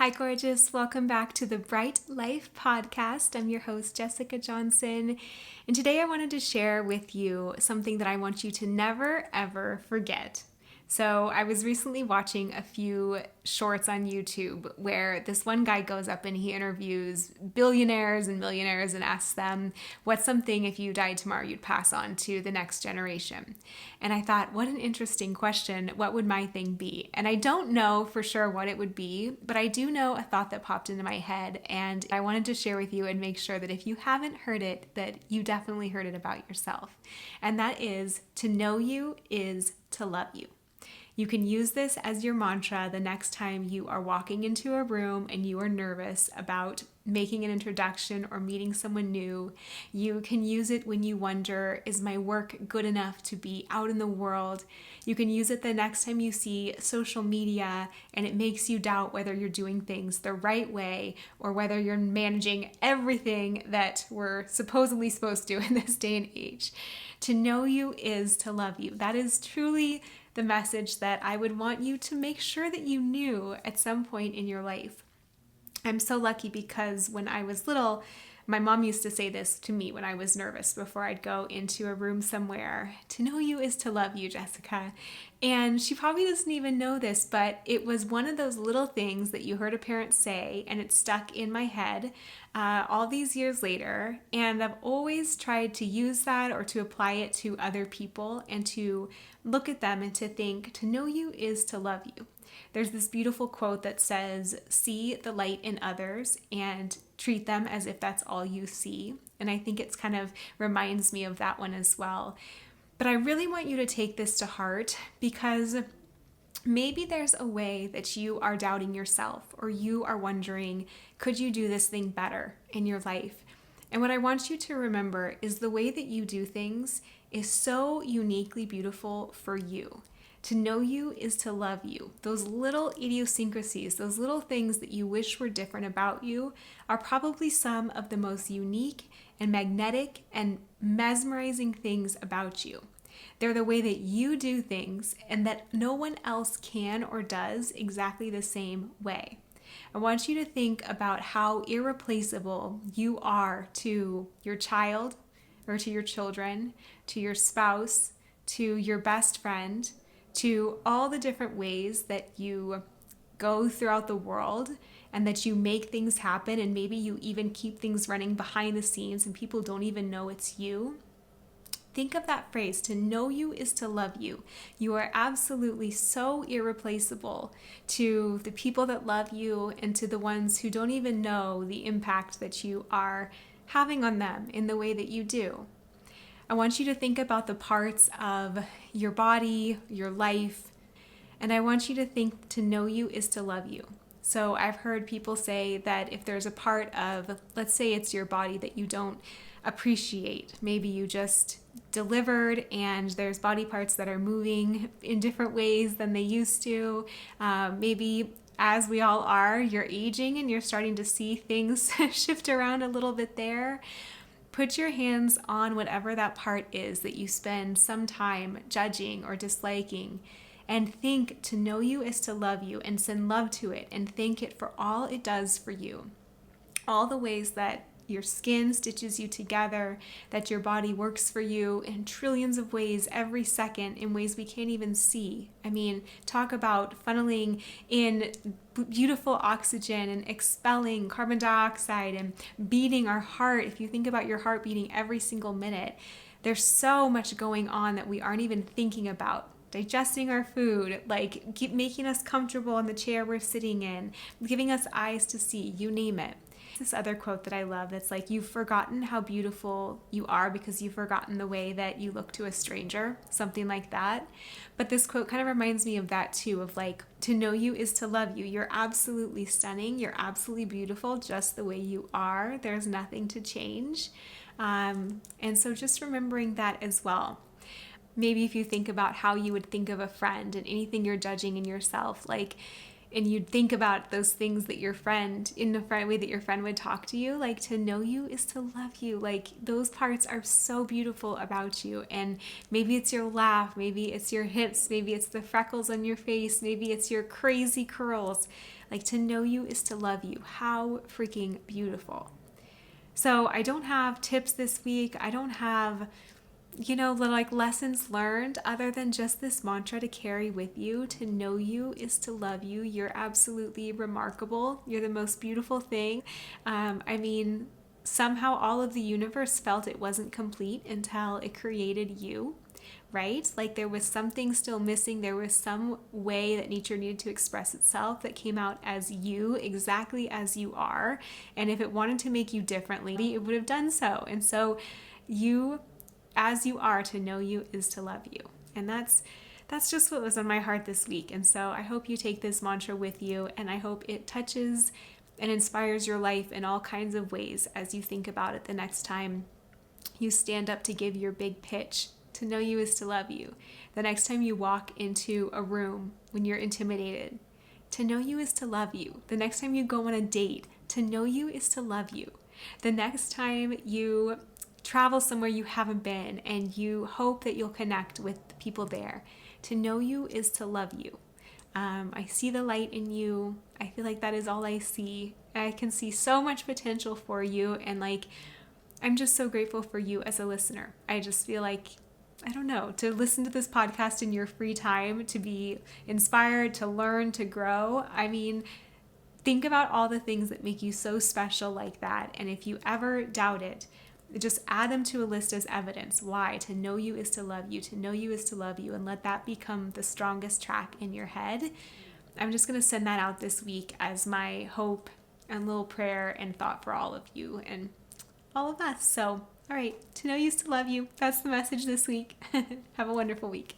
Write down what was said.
Hi, gorgeous. Welcome back to the Bright Life podcast. I'm your host, Jessica Johnson. And today I wanted to share with you something that I want you to never, ever forget. So I was recently watching a few shorts on YouTube where this one guy goes up and he interviews billionaires and millionaires and asks them, what's something if you died tomorrow you'd pass on to the next generation? And I thought, what an interesting question. What would my thing be? And I don't know for sure what it would be, but I do know a thought that popped into my head and I wanted to share with you and make sure that if you haven't heard it, that you definitely heard it about yourself. And that is, to know you is to love you. You can use this as your mantra the next time you are walking into a room and you are nervous about making an introduction or meeting someone new. You can use it when you wonder, is my work good enough to be out in the world? You can use it the next time you see social media and it makes you doubt whether you're doing things the right way or whether you're managing everything that we're supposedly supposed to in this day and age. To know you is to love you. That is truly the message that I would want you to make sure that you knew at some point in your life. I'm so lucky because when I was little, my mom used to say this to me when I was nervous before I'd go into a room somewhere. To know you is to love you, Jessica. And she probably doesn't even know this, but it was one of those little things that you heard a parent say, and it stuck in my head all these years later. And I've always tried to use that or to apply it to other people and to look at them and to think, to know you is to love you. There's this beautiful quote that says, see the light in others and treat them as if that's all you see. And I think it's kind of reminds me of that one as well. But I really want you to take this to heart because maybe there's a way that you are doubting yourself or you are wondering, could you do this thing better in your life? And what I want you to remember is the way that you do things is so uniquely beautiful for you. To know you is to love you. Those little idiosyncrasies, those little things that you wish were different about you are probably some of the most unique and magnetic and mesmerizing things about you. They're the way that you do things and that no one else can or does exactly the same way. I want you to think about how irreplaceable you are to your child or to your children, to your spouse, to your best friend, to all the different ways that you go throughout the world and that you make things happen, and maybe you even keep things running behind the scenes and people don't even know it's you. Think of that phrase, to know you is to love you. You are absolutely so irreplaceable to the people that love you and to the ones who don't even know the impact that you are having on them in the way that you do. I want you to think about the parts of your body, your life, and I want you to think to know you is to love you. So I've heard people say that if there's a part of, let's say it's your body that you don't appreciate, maybe you just delivered and there's body parts that are moving in different ways than they used to. Maybe as we all are, you're aging and you're starting to see things shift around a little bit there. Put your hands on whatever that part is that you spend some time judging or disliking, and think to know you is to love you, and send love to it and thank it for all it does for you. All the ways that your skin stitches you together, that your body works for you in trillions of ways every second in ways we can't even see. I mean, talk about funneling in beautiful oxygen and expelling carbon dioxide and beating our heart. If you think about your heart beating every single minute, there's so much going on that we aren't even thinking about. Digesting our food, like keep making us comfortable in the chair we're sitting in, giving us eyes to see, you name it. This other quote that I love that's like, you've forgotten how beautiful you are because you've forgotten the way that you look to a stranger, something like that. But this quote kind of reminds me of that too, of like, to know you is to love you. You're absolutely stunning. You're absolutely beautiful just the way you are. There's nothing to change. And so just remembering that as well. Maybe if you think about how you would think of a friend and anything you're judging in yourself, like and you'd think about those things that your friend, in the way that your friend would talk to you, like to know you is to love you. Like those parts are so beautiful about you. And maybe it's your laugh, maybe it's your hips, maybe it's the freckles on your face, maybe it's your crazy curls. Like to know you is to love you. How freaking beautiful. So I don't have tips this week. I don't have like lessons learned other than just this mantra to carry with you. To know you is to love you. You're absolutely remarkable. You're the most beautiful thing. Somehow all of the universe felt it wasn't complete until it created you, right? Like there was something still missing. There was some way that nature needed to express itself that came out as you, exactly as you are. And if it wanted to make you differently, it would have done so. And so you, as you are, to know you is to love you. And that's just what was on my heart this week. And so I hope you take this mantra with you, and I hope it touches and inspires your life in all kinds of ways as you think about it the next time you stand up to give your big pitch. To know you is to love you. The next time you walk into a room when you're intimidated, to know you is to love you. The next time you go on a date, to know you is to love you. The next time you travel somewhere you haven't been and you hope that you'll connect with the people there, to know you is to love you. I see the light in you. I feel like that is all I see. I can see so much potential for you, and I'm just so grateful for you as a listener. I just feel like, I don't know, to listen to this podcast in your free time, to be inspired, to learn, to grow. Think about all the things that make you so special like that. And if you ever doubt it, just add them to a list as evidence. Why? To know you is to love you. To know you is to love you. And let that become the strongest track in your head. I'm just going to send that out this week as my hope and little prayer and thought for all of you and all of us. So, all right, to know you is to love you. That's the message this week. Have a wonderful week.